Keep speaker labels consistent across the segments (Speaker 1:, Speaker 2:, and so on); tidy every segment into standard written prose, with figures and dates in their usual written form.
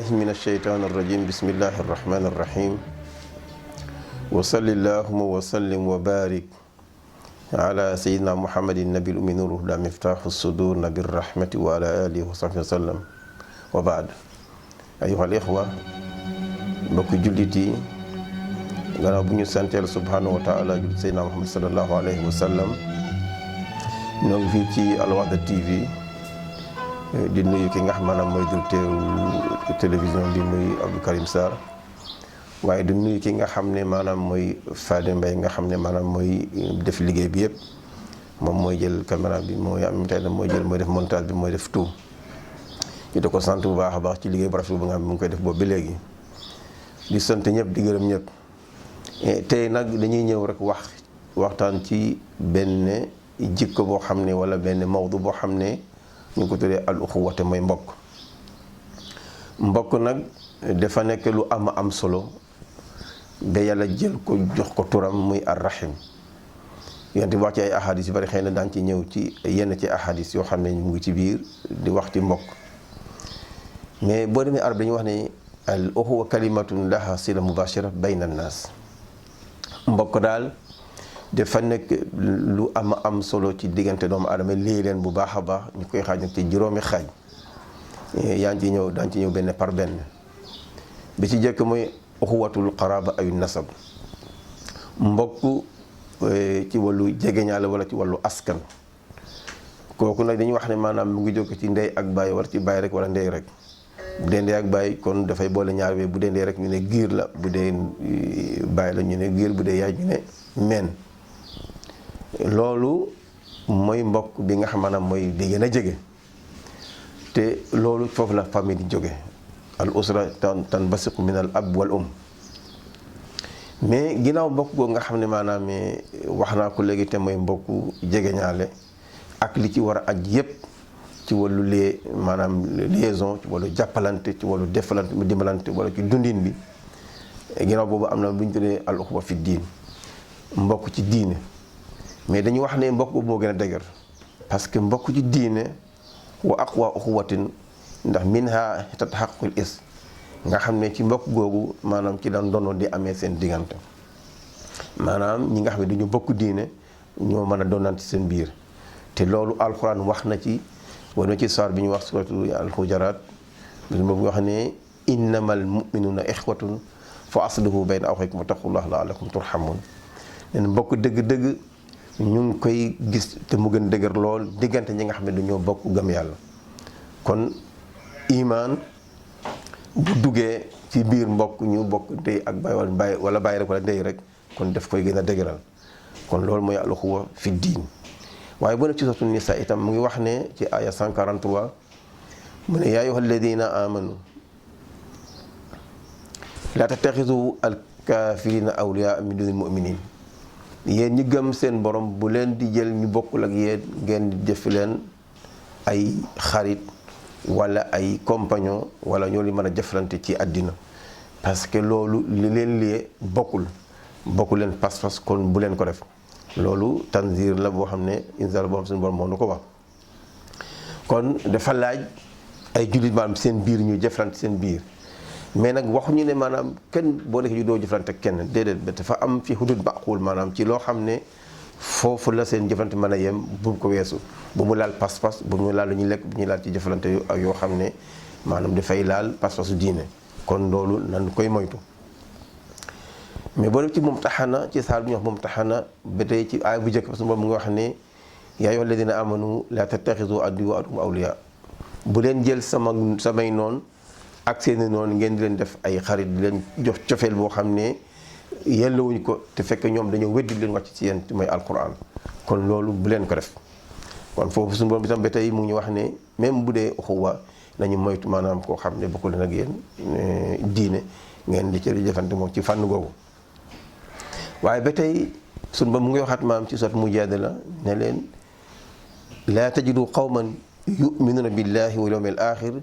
Speaker 1: بالله من الشيطان الرجيم بسم الله الرحمن الرحيم وصلى اللهم وسلم وبارك على سيدنا محمد النبي الأمي نور الهدى مفتاح الصدور نبي الرحمة وعلى آله وصحبه وسلم وبعد أيها الإخوة mbokk jullit yi gannaaw bu ñu santeel subhanahu wa taala jul seydina Muhammad sallallahu alayhi wa sallam ñoo ngi fii ci Al Wahda TV di nuyu ki nga xam maanaam mooy directeur télévision bi muy Abdou Karim Sarr waaye di nuyu ki nga xam ne maanaam mooy Fadé Mbaye nga xam ne maanaam mooy def liggéey bi yëpp moom mooy jël caméra bi mooy am tey mooy def montage bi mooy def tout ñu da ko sant bu baax a baax ci liggéey bu rafet bu nga xam ne mu ngi koy def boobu ba léegi di sant ñëpp di gërëm ñëpp tey nag dañuy ñëw rek waxtaan ci benn jikko boo xam ne wala benn mawdu boo xam ne ñu ko tuddee al uxuwate mooy mbokk nag dafa nekk lu am solo ba yàlla jël ko jox ko turam muy ar rahim yonent bi wax ci ay ahadis yu bari xëy na daan ci ñëw ci yenn ci ahadis yoo xam ne mu ngi ci biir di wax ci mbokk mais boo demee arab dañuy wax ne al uxuwa kalimatun laha sila mubashira bayna annaas mbokk daal dafa nekk lu am solo ci diggante doomu aadama lii leen bu baax a baax ñu koy xaaj nag ci juróomi xaaj yaa ngi ci ñëw daan ci ñëw benn par benn bi ci jëkk mooy uxuwatul qaraba ayu nasab mbokk ci wàllu jegeñaale wala ci wàllu askan kooku nag dañuy wax ne maanaam mu ngi jóge ci ndey ak baay wala ci baay rek wala ndey rek bu dee ndey ak baay kon dafay boole ñaar we bu dee ndey rek ñu ne giir la bu dee baay la ñu ne giir bu dee yaay ñu ne meen loolu mooy mbokk bi nga xam maanaam mooy bi gën a jege te loolu foofu la famille di jóge al usra tanbasiqu min al ab wal mais ginnaaw mbokk googu nga xam ne maanaam wax naa ko léegi te mooy mbokku jegeñaale ak li ci war a aj yépp ci wàllu maanaam liaison ci wàllu jàppalante ci wàllu defalante mu dimbalante wala ci dundin bi ginnaaw boobu am na lu ñu tuddee al uxuwa fi diin mbokk ci diine mais dañu wax ne mbokk boobu moo gën a dëgër parce que mbokk ci diine wa aqwa uxuwatin ndax minha tataxaqul is nga xam ne ci mbokk googu maanaam ci daan dono di amee seen diggante maanaam ñi nga xam ne dañu bokk diine ñoo mën a doonante seen biir te loolu alxuraan wax na ci wala ci saar bi ñu wax suratu alxujaraat boobu wax ne innamal muminuuna ixwatun fa aslihu bayna axawaykum wattaqullah la'allakum turhamun leen mbokk dëgg-dëgg ñu ngi koy gis te mu gën dëgër lool diggante ñi nga xam ne dañoo bokk gëm yàlla kon imaan bu duggee ci biir mbokk ñu bokk ndey ak baay wala baay rek wala ndey rek kon daf koy gën a dëgëral kon loolu mooy al uxuwa fi diin waaye bu nekk ci sourate Nisaa itam mu ngi wax ne ci aya 143 mu ne yaa ayyuha alladina amanu laa tattaxidu al kaafirina awliyaa min dunil muminin yéen ñi gëm seen borom bu leen di jël ñu bokkul ak yéen ngeen di def leen ay xarit wala ay compagnon wala ñoo li mën a jëflante ci àddina parce que loolu li leen lie bokkul leen pas-pas kon bu leen ko def loolu tanzir la boo xam ne inzar boo xam seen borom moo nu ko wax kon dafa laaj ay jullit maanaam seen biir ñu jëflante seen biir mais nag waxuñu ne maanaam kenn boo nekkee ju doo jëflante ak kenn déedéet ba dafa am fi hudud maqul maanaam ci loo xam ne foofu la seen jëflante mën a yem bu ko weesu bu mu laal pas-pas bu mu laal lu ñuy lekk bu ñuy laal ci jëflante yoo xam ne maanaam dafay laal pas-pasu diine kon loolu nan koy moytu mais boo def ci mumtaxana ci saar bi ñuy wax mumtaxana ba tey ci aay bu njëkk parce que boobu mu ngi wax ne yaa ayyuha alladina amanu la tattaxidu adduwwi wa aduwwakum awliya bu leen jël samay noon ak seeni noonu ngeen di leen def ay xarit di leen jox cofeel boo xam ne yellawuñ ko te fekk ñoom dañoo weddi leen wàcc ci yéen mooy alquran kon loolu bu leen ko def kon foofu suñu borom itam ba tey mu ngi wax ne même bu dee uxuwa nañu moytu maanaam koo xam ne bokkul leen ak yéen diine ngeen di ci jëfante moom ci fànn googu waaye ba tey suñu borom mu ngi waxaat maam ci sot Mujaadala ne leen laa tajidu qawman yuminuuna billahi wal yawmil axir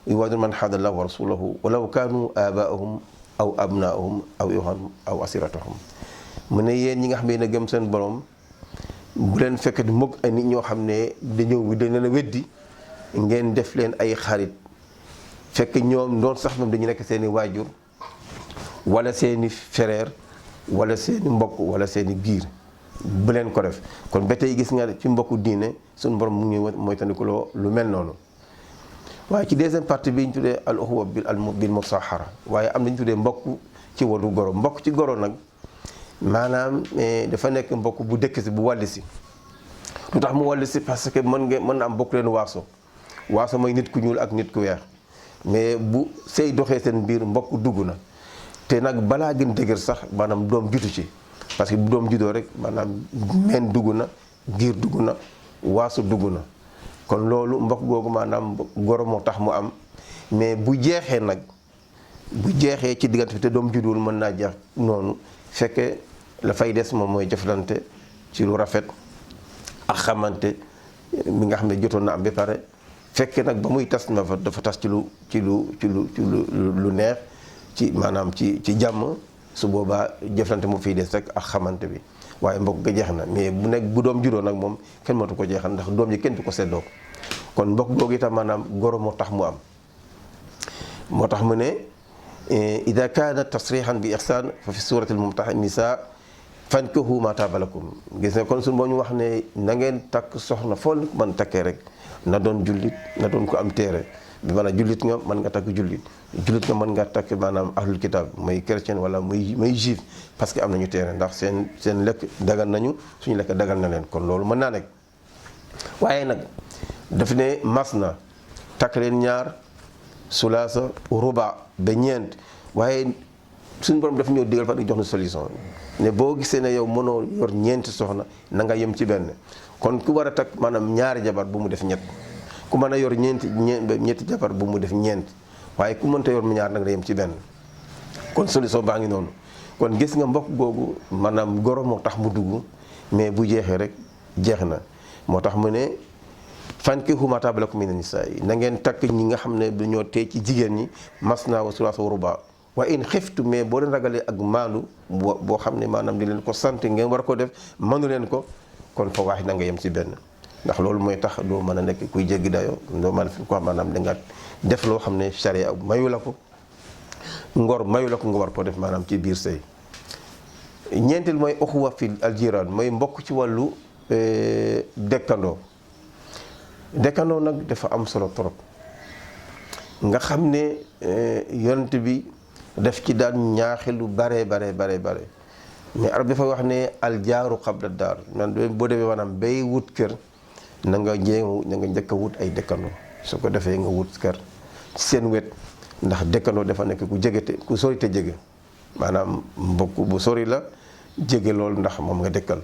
Speaker 1: yuwaaduna man haada llaha wa rasulahu walaw kaanu aabaahum aw abnaahum aw ixwaanahum aw asiratahum mu ne yéen ñi nga xam ne gëm seen borom bu leen fekk di mukk ay nit ñoo xam ne dañ leen a weddi ngeen def leen ay xarit fekk ñoom doon sax moom dañu nekk seeni waajur wala seeni frère wala seeni mbokk wala seeni giir bu leen ko def. kon ba tey gis nga ci mbokku diine suñu borom mu ngi mooy tandikuloo lu mel noonu. waaye ci deuxième partie bi ñu tuddee al uxuwa bil musahara, waaye am nañu tuddee mbokk ci wàllu goro. mbokk ci goro nag maanaam dafa nekk mbokk bu dëkk si bu wàll si. lu tax mu wàll si parce que mën na am bokk leen waaso mooy nit ku ñuul ak nit ku weex, mais bu sëy doxee seen biir mbokk dugg na. te nag balaa gën dëgër sax maanaam doom jutu ci, parce que bu doom juddoo rek maanaam meen dugg na, giir dugg na, waaso dugg na. kon loolu mbokk googu maanaam goro moo tax mu am. mais bu jeexee nag bu jeexee ci diggante bi te doom judduwul mën naa jeex noonu, fekke la fay des moom mooy jëflante ci lu rafet ak xamante mi nga xam ne jotoon na am ba pare. fekke nag ba muy tas na fa dafa tas ci lu neex, ci maanaam ci jàmm, su boobaa jëflante mu fiy des rek ak xamante bi. waaye mbokk ga jeex na. mais bu nekk bu doom juddoo nag moom kenn mënatu ko jeexal ndax doom yi kenn du ko seddoo. kon mbokk googu itam maanaam goro moo tax mu am. moo tax mu ne ida kaana tasrihan bi ihsan fa fi suratil nisa fankihu ma taaba lakum. gis nga kon suñu boo ñu wax ne na ngeen takk soxna foo mën takkee rek na doon jullit, na doon ko am téere bi maanaam jullit nga mën nga takk jullit nga mën nga takk maanaam ahlul kitab mooy chrétien wala muy juif, parce que am nañu téere ndax seen lekk dagal nañu, suñu lekk dagal na leen. kon loolu mën naa nekk. waaye nag daf ne mas na takk leen ñaar, sulaasa, ruba ba ñeent. waaye suñu borom dafa ñëw digal fa di jox na solution ne boo gisee ne yow mënoo yor ñeenti soxna na nga yem ci benn. kon ku war a takk maanaam ñaari jabar bu mu def ñett, ku mën a yor ñetti jabar bu mu def ñeent, waaye ku mënta yor ñaar nag nga yem ci benn. kon solution baa ngi noonu. kon gis nga mbokk googu maanaam goro moo tax mu dugg, mais bu jeexee rek jeex na. moo tax mu ne fankihu maa taaba lakum mina nisaa, na ngeen takk ñi nga xam ne dañoo tee ci jigéen ñi, masna wa sulaasa wa ruba. wa in xiftu, mais boo leen ragalee ak maandu boo xam ne maanaam di leen ko sant ngeen war ko def mënu leen ko, kon fa waaxit na nga yem ci benn. ndax loolu mooy tax doo mën a nekk kuy jéggi dayoo, doo mën a fi ko maanaam da nga def loo xam ne charia mayu la ko, ngor mayu la ko nga war ko def maanaam ci biir sëy. ñeenteel mooy uxuwa fi aljiraan, mooy mbokk ci wàllu dëkkandoo. dëkkandoo nag dafa am solo trop. nga xam ne yonent bi def ci daan ñaaxe lu bare. mais arab dafa wax ne aljaaru qabla daar, man boo demee maanaam bay wut kër na nga njëkk a wut ay dëkkandoo. su ko defee nga wut kër ci seen wet, ndax dëkkandoo dafa nekk ku jege te ku sori te jege. maanaam mbokk bu sori la jege lool ndax moom nga dëkkal.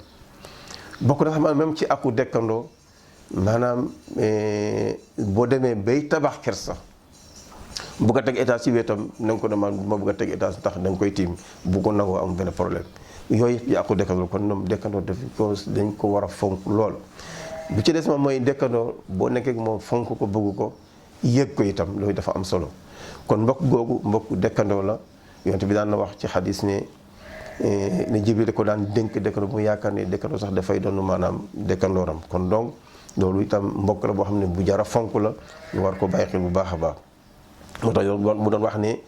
Speaker 1: bokk na xam même ci aku dëkkandoo maanaam boo demee bay tabax kër sax bugg a teg étage ci wetam na nga ko demande ma bugg a teg étage ndax da nga koy tiim bu ko nangoo am benn problème. yooyu yëpp yàqu dëkkandoo. kon ñoom dëkkandoo dañ ko war a fonk lool. bu ci des moom mooy dëkkandoo boo nekkee moom fonk ko bëgg ko yëg ko itam, loolu dafa am solo. kon mbokk googu mbokk dëkkandoo la. yonent bi daan na wax ci xadis ne Jibril ko daan dénk dëkkandoo bu mu yaakaar ne dëkkandoo sax dafay doon maanaam dëkkandooram. kon donc loolu itam mbokk la boo xam ne bu jara fonk la, ñu war ko bàyyi xel bu baax a baax. moo tax mu doon wax ne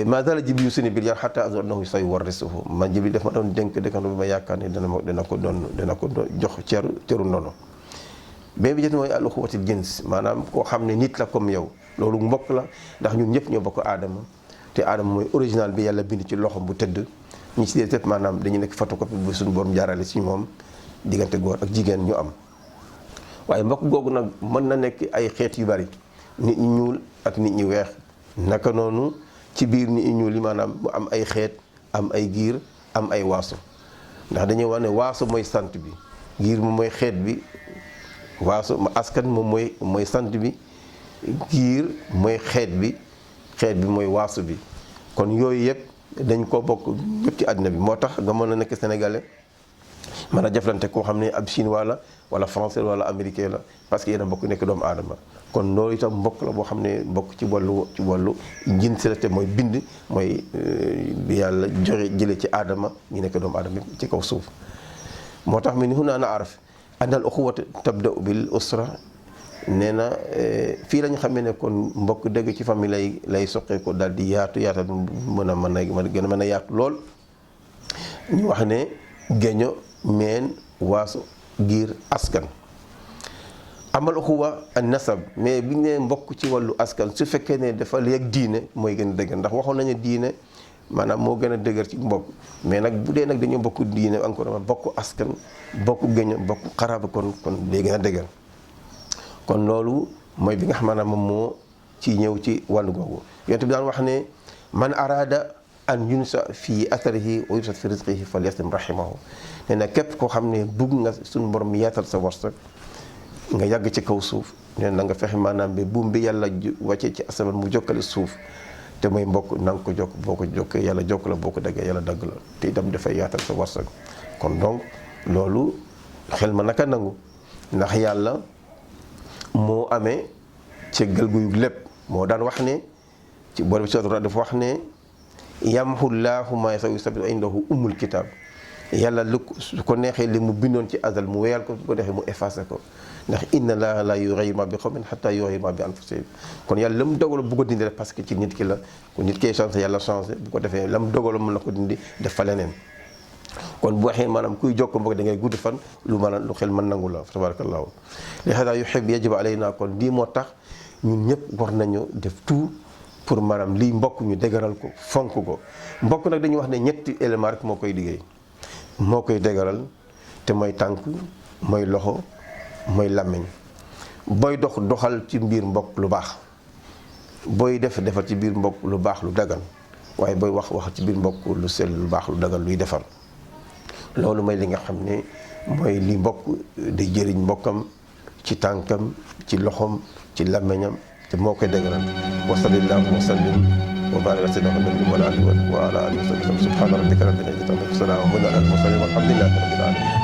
Speaker 1: maa zaala Jibril yusini bil jar hatta azunnu annahu sayuwarrisuhu. man Jibril daf ma doon dénk dëkkandoo bi ma yaakaar ne dana ko jox ceru ndono. mais bi jot mooy al uxuwatil jins, maanaam koo xam ne nit la comme yow. loolu mbokk la ndax ñun ñëpp ñoo bokk aadama, te aadama mooy original bi yàlla bind ci loxom bu tëdd. ñi ci des maanaam dañu nekk photocopie bu suñu borom jaarale ci moom, diggante góor ak jigéen ñu am. waaye mbokk googu nag mën na nekk ay xeet yu bari, nit ñi ñuul ak nit ñi weex. naka noonu ci biir nit ñi ñuul yi maanaam mu am ay xeet, am ay giir, am ay waaso. ndax dañuy wax ne waaso mooy sant bi, giir moom mooy xeet bi, waaso askan moom mooy sant bi, giir mooy xeet bi mooy waaso bi. kon yooyu yëpp dañ ko bokk yëpp ci àddina bi. moo tax nga mën a nekk sénégalais mën a jëflante koo xam ne ab chinois la wala français wala américain la, parce que yéen a bokk nekk doomu aadama. kon loolu itam mbokk la boo xam ne mbokk ci wàllu njins la, te mooy bind mooy bi yàlla jële ci aadama ñu nekk doomu aadama ci kaw suuf. moo tax mi ni hunaa na'rif anna al uxuwata tabda'u bil usra nee na fii lañ xamee ne kon mbokk dëgg ci famille lay soqee ko daal di yaatu yaatal mën a gën a mën a yaatu lool. ñu wax ne géño meen waaso giir askan amal uxuwa an nasab mais bi ñu nee mbokk ci wàllu askan su fekkee ne dafa léeg diine mooy gën a dëgër ndax waxoon nañu diine maanaam moo gën a dëgër ci mbokk mais nag bu dee nag dañoo bokk diine encore bokk askan bokk géño bokk xaraaba kon day gën a dëgër kon loolu mooy bi nga xam ne moom moo ci ñëw ci wàllu googu yonent bi daan wax ne man araada an yunsa fii atharihi wa yubsat fi rizqihi falyaslim rahimahu nee na képp koo xam ne bugg nga suñu borom yaatal sa wërsëg nga yàgg ci kaw suuf nee na nga fexe maanaam bi buum bi yàlla wàccee ci asamaan mu jokkale suuf te mooy mbokk na nga ko jokk boo ko jokkee yàlla jokk la boo ko daggee yàlla dagg la te itam dafay yaatal sa wërsëg kon donc loolu xel ma naka nangu ndax yàlla moo amee ci galguyu lépp moo daan wax ne ci borom ci dafa wax ne yamhu llaahu maa yashaa wa yuthabbit indahu ummul kitaab yàlla su ko neexee li mu bindoon ci azal mu weyal ko su ko neexee mu effacé ko ndax inna llaaha laa yughayyiru maa bi qawmin hattaa yughayyiru maa bi anfusihim kon yàlla la mu dogal bu ko dindi rek parce que ci nit ki la ku nit kee changé yàlla changé bu ko defee la mu dogal mën na ko dindi def fa leneen kon bu waxee maanaam kuy jokk mbokk da ngay gudd fan lu maanaam lu xel mën nangu la tabarakallahu li hada yuhib yajibu alayna kon lii moo tax ñun ñëpp war nañu def tout pour maanaam lii mbokk ñu dëgëral ko fonk ko mbokk nag dañuy wax ne ñetti élément rek moo koy liggéey moo koy dëgëral te mooy tànk mooy loxo mooy làmmiñ booy doxal ci biir mbokk lu baax booy defal ci biir mbokk lu baax lu dagan waaye booy wax ci biir mbokk lu sell lu baax lu dagan luy defar loolu mooy li nga xam ne mooy li mbokk di jëriñ mbokkam ci tànkam ci loxom ci làmmiñam te moo koy dëgëral wa sallallahu wa sallim wa barik ala sayyidina Muhammadin wa ala alihi wa sahbihi subhana rabbika rabbil izzati amma yasifun wa salamun ala al mursalin walhamdulillahi rabbil alamin